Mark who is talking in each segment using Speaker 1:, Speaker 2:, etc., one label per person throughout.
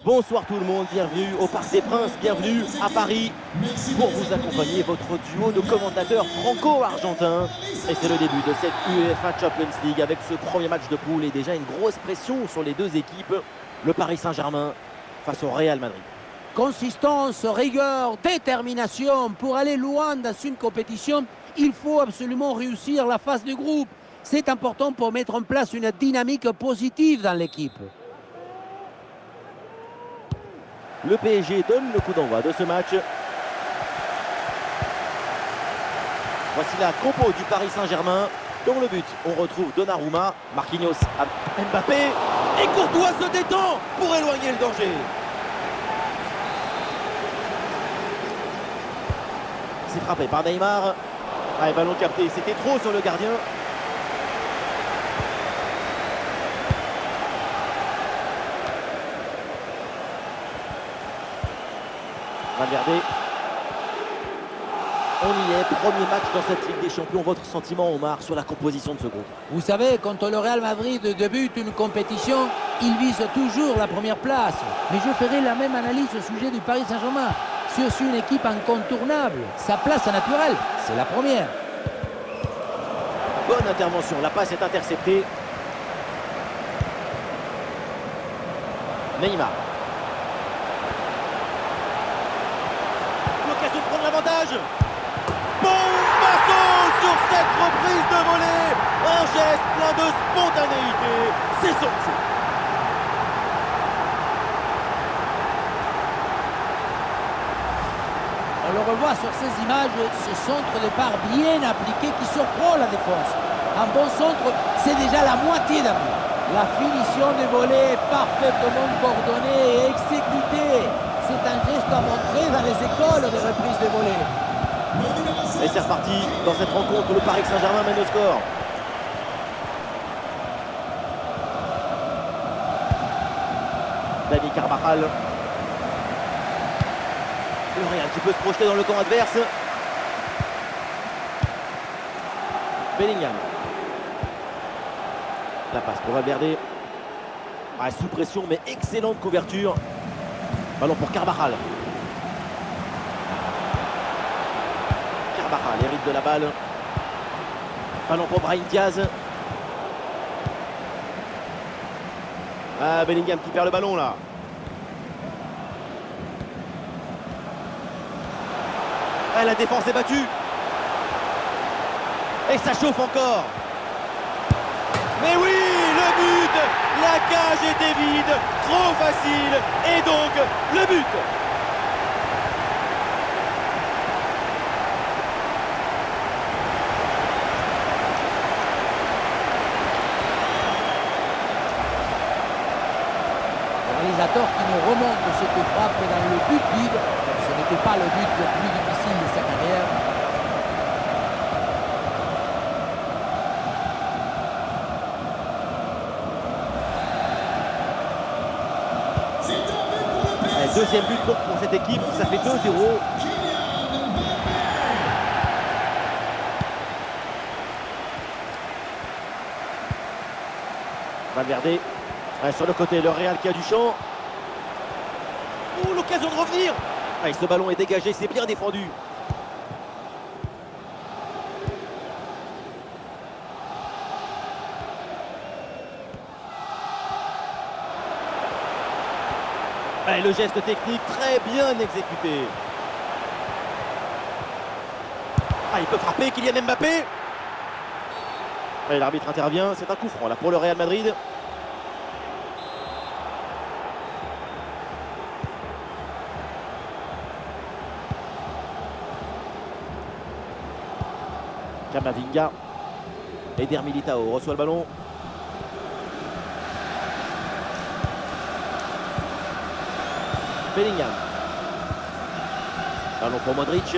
Speaker 1: Bonsoir tout le monde, bienvenue au Parc des Princes, bienvenue à Paris pour vous accompagner votre duo de commentateurs franco-argentins. Et c'est le début de cette UEFA Champions League avec ce premier match de poule et déjà une grosse pression sur les deux équipes. Le Paris Saint-Germain face au Real Madrid.
Speaker 2: Consistance, rigueur, détermination. Pour aller loin dans une compétition, il faut absolument réussir la phase de groupe. C'est important pour mettre en place une dynamique positive dans l'équipe.
Speaker 1: Le PSG donne le coup d'envoi de ce match. Voici la compo du Paris Saint-Germain. Dans le but, on retrouve Donnarumma, Marquinhos, Mbappé. Et Courtois se détend pour éloigner le danger. C'est frappé par Neymar. Ah, ballon capté, c'était trop sur le gardien. Regardez. On y est, premier match dans cette Ligue des Champions. Votre sentiment, Omar, sur la composition de ce groupe?
Speaker 2: Vous savez, quand le Real Madrid débute une compétition, il vise toujours la première place. Mais je ferai la même analyse au sujet du Paris Saint-Germain. C'est aussi une équipe incontournable. Sa place naturelle, c'est la première.
Speaker 1: Bonne intervention, la passe est interceptée. Neymar. L'occasion de prendre l'avantage. Bombasso sur cette reprise de volée. Un geste plein de spontanéité. C'est somptueux.
Speaker 2: On le revoit sur ces images, ce centre de part bien appliqué qui surprend la défense. Un bon centre, c'est déjà la moitié d'un but. La finition des volets est parfaitement coordonnée et exécutée. C'est un geste à montrer dans les écoles de reprise des volets.
Speaker 1: Et c'est reparti dans cette rencontre, le Paris Saint-Germain mène au score. Dani Carvajal. Le Real qui peut se projeter dans le camp adverse. Bellingham. La passe pour Valverde. Ah, sous pression, mais excellente couverture. Ballon pour Carvajal. Carvajal hérite de la balle. Ballon pour Brahim Diaz. Ah, Bellingham qui perd le ballon là. Ah, la défense est battue. Et ça chauffe encore. Mais oui, le but. La cage était vide. Trop facile. Et donc, le but.
Speaker 2: Le réalisateur qui nous remonte cette frappe dans le but vide. Ce n'était pas le but le plus difficile de sa carrière.
Speaker 1: Deuxième but donc pour cette équipe, ça fait 2-0. Valverde sur le côté, le Real qui a du champ. Oh, l'occasion de revenir. Ah, et ce ballon est dégagé, c'est bien défendu. Et le geste technique très bien exécuté. Ah, il peut frapper, Kylian Mbappé. Et l'arbitre intervient, c'est un coup franc là pour le Real Madrid. Camavinga. Eder Militao reçoit le ballon. Bellingham. Ballon pour Modric.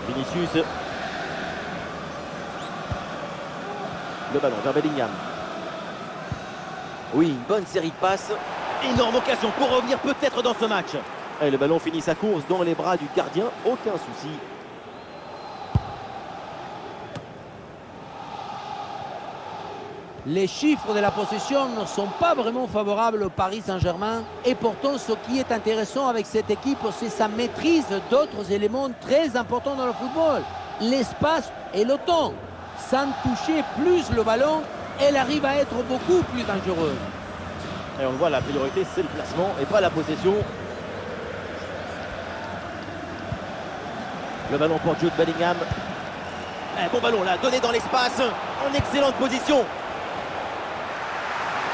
Speaker 1: Vinicius. Le ballon vers Bellingham. Oui, une bonne série de passes. Énorme occasion pour revenir peut-être dans ce match. Et le ballon finit sa course dans les bras du gardien. Aucun souci.
Speaker 2: Les chiffres de la possession ne sont pas vraiment favorables au Paris Saint-Germain. Et pourtant, ce qui est intéressant avec cette équipe, c'est sa maîtrise d'autres éléments très importants dans le football. L'espace et le temps. Sans toucher plus le ballon, elle arrive à être beaucoup plus dangereuse.
Speaker 1: Et on le voit, la priorité, c'est le placement et pas la possession. Le ballon pour Jude Bellingham. Bon ballon là, donné dans l'espace, en excellente position.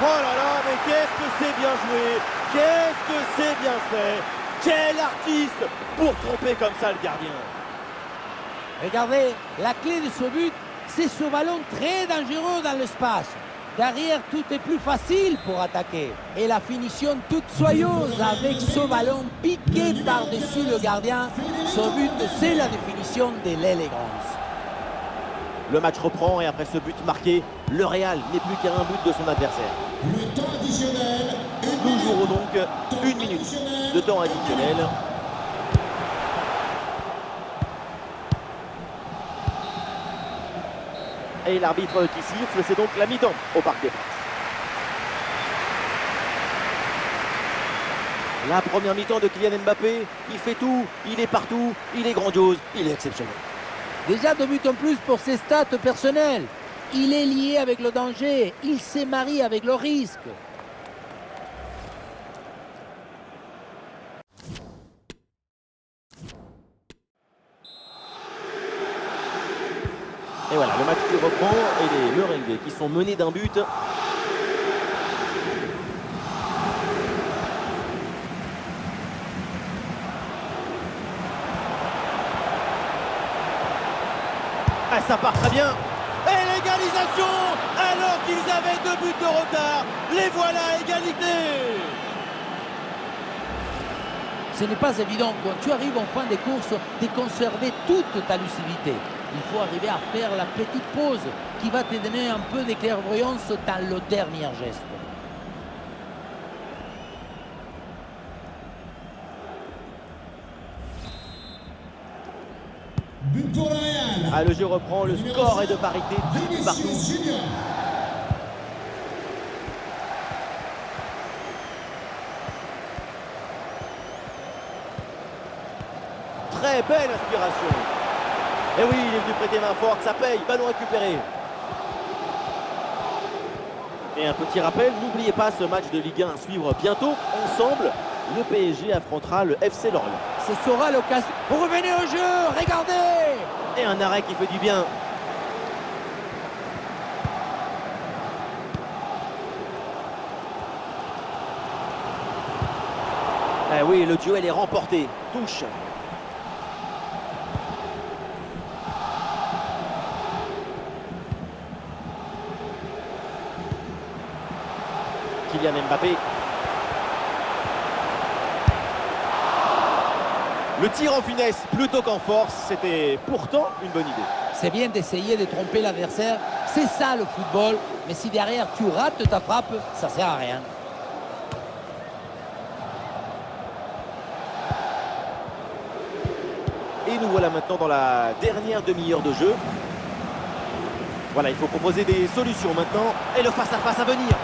Speaker 1: Oh là là, mais qu'est-ce que c'est bien joué, qu'est-ce que c'est bien fait. Quel artiste pour tromper comme ça le gardien.
Speaker 2: Regardez, la clé de ce but, c'est ce ballon très dangereux dans l'espace. Derrière, tout est plus facile pour attaquer. Et la finition toute soyeuse avec ce ballon piqué par-dessus le gardien. Ce but, c'est la définition de l'élégance.
Speaker 1: Le match reprend et après ce but marqué, le Real n'est plus qu'à un but de son adversaire.
Speaker 3: Le temps additionnel.
Speaker 1: Nous jouerons donc 1 minute de temps additionnel. Et l'arbitre qui siffle, c'est donc la mi-temps au Parc des Princes. La première mi-temps de Kylian Mbappé, il fait tout, il est partout, il est grandiose, il est exceptionnel.
Speaker 2: Déjà 2 buts en plus pour ses stats personnelles. Il est lié avec le danger, il s'est marié avec le risque.
Speaker 1: Et voilà, le match qui reprend et les merengues qui sont menés d'un but. Ah, ça part très bien. Et l'égalisation alors qu'ils avaient 2 buts de retard. Les voilà à égalité.
Speaker 2: Ce n'est pas évident quand tu arrives en fin de course de conserver toute ta lucidité. Il faut arriver à faire la petite pause qui va te donner un peu de clairvoyance dans le dernier geste.
Speaker 3: But pour le Real.
Speaker 1: Ah, le jeu reprend, le score est de parité, 2 buts partout.
Speaker 3: Vinicius Junior.
Speaker 1: Très belle inspiration. Et oui, il est venu prêter main forte, ça paye, ballon récupéré. Et un petit rappel, n'oubliez pas ce match de Ligue 1 à suivre bientôt. Ensemble, le PSG affrontera le FC Lorient.
Speaker 2: Ce sera l'occasion. Revenez au jeu, regardez!
Speaker 1: Et un arrêt qui fait du bien. Eh oui, le duel est remporté. Touche. Kylian Mbappé. Le tir en finesse plutôt qu'en force, c'était pourtant une bonne idée.
Speaker 2: C'est bien d'essayer de tromper l'adversaire, c'est ça le football. Mais si derrière tu rates ta frappe, ça sert à rien.
Speaker 1: Et nous voilà maintenant dans la dernière demi-heure de jeu. Voilà, il faut proposer des solutions maintenant. Et le face-à-face à venir.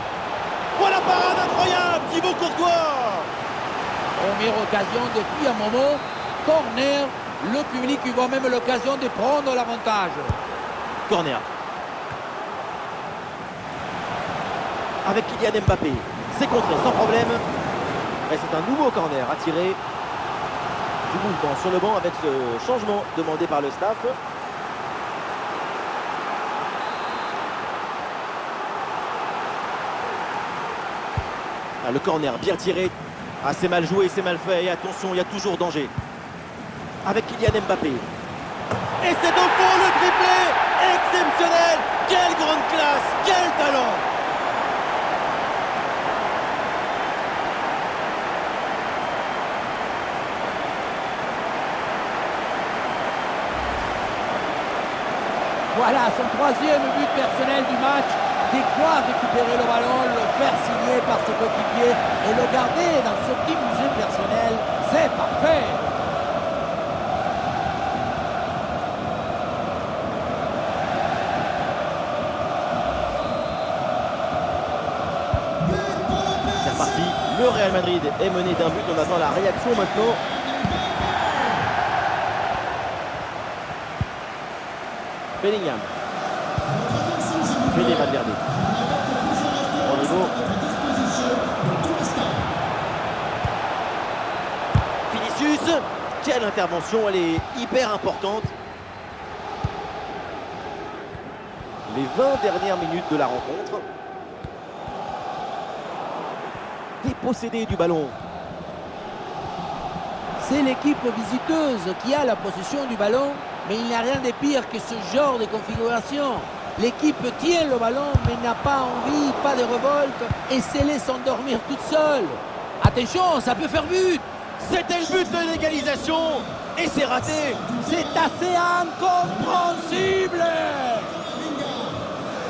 Speaker 1: Voilà la parade incroyable, Thibaut Courtois.
Speaker 2: Première occasion depuis un moment. Corner, le public y voit même l'occasion de prendre l'avantage.
Speaker 1: Corner. Avec Kylian Mbappé. C'est contré sans problème. Et c'est un nouveau corner à tirer. Du mouvement sur le banc avec ce changement demandé par le staff. Ah, le corner bien tiré. Ah, c'est mal joué, c'est mal fait. Et attention, il y a toujours danger. Avec Kylian Mbappé. Et c'est au fond le triplé. Exceptionnel. Quelle grande classe. Quel talent.
Speaker 2: Voilà son troisième but personnel du match. De quoi récupérer le ballon, le faire signer par ses coéquipiers et le garder dans ce petit musée personnel. C'est parfait.
Speaker 1: Le Real Madrid est mené d'un but, on attend la réaction maintenant. Bellingham. Fede Valverde. Rodrigo. Vinicius. Quelle intervention, elle est hyper importante. Les 20 dernières minutes de la rencontre. Dépossédé du ballon.
Speaker 2: C'est l'équipe visiteuse qui a la possession du ballon, mais il n'y a rien de pire que ce genre de configuration. L'équipe tient le ballon, mais n'a pas envie, pas de révolte, et se laisse endormir toute seule. Attention, ça peut faire but.
Speaker 1: C'était le but de l'égalisation et c'est raté.
Speaker 2: C'est assez incompréhensible.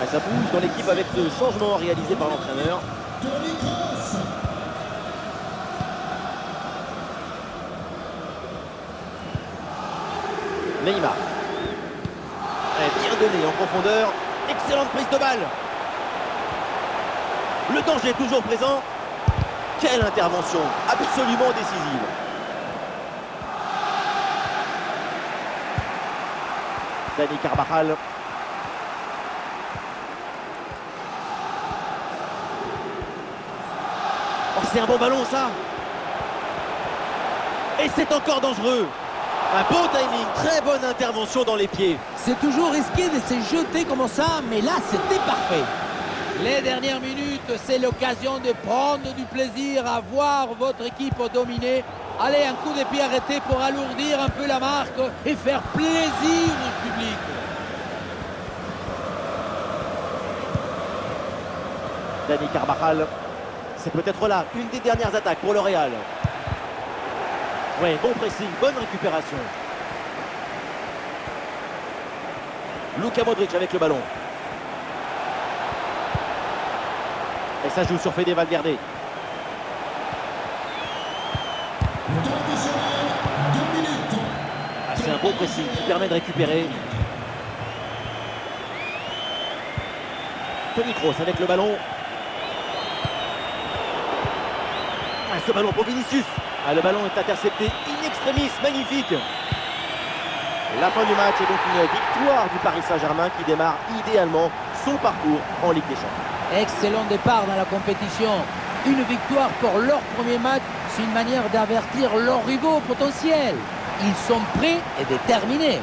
Speaker 1: Ah, ça bouge dans l'équipe avec ce changement réalisé par l'entraîneur.
Speaker 3: Toni Kroos.
Speaker 1: Neymar. Bien donné en profondeur. Excellente prise de balle. Le danger est toujours présent. Quelle intervention absolument décisive. Dani Carvajal. Oh, c'est un bon ballon ça. Et c'est encore dangereux. Un bon timing, très bonne intervention dans les pieds.
Speaker 2: C'est toujours risqué de se jeter comme ça, mais là, c'était parfait. Les dernières minutes, c'est l'occasion de prendre du plaisir à voir votre équipe dominer. Allez, un coup de pied arrêté pour alourdir un peu la marque et faire plaisir au public.
Speaker 1: Dani Carvajal, c'est peut-être là une des dernières attaques pour le Real. Ouais, bon pressing, bonne récupération. Luka Modric avec le ballon. Et ça joue sur Fede Valverde.
Speaker 3: Le temps additionnel, 2 minutes.
Speaker 1: Ah, c'est un bon pressing qui permet de récupérer. Toni Kroos avec le ballon. Ah, ce ballon pour Vinicius. Ah, le ballon est intercepté in extremis, magnifique. La fin du match est donc une victoire du Paris Saint-Germain qui démarre idéalement son parcours en Ligue des Champions.
Speaker 2: Excellent départ dans la compétition. Une victoire pour leur premier match, c'est une manière d'avertir leurs rivaux potentiels. Ils sont prêts et déterminés.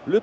Speaker 1: Le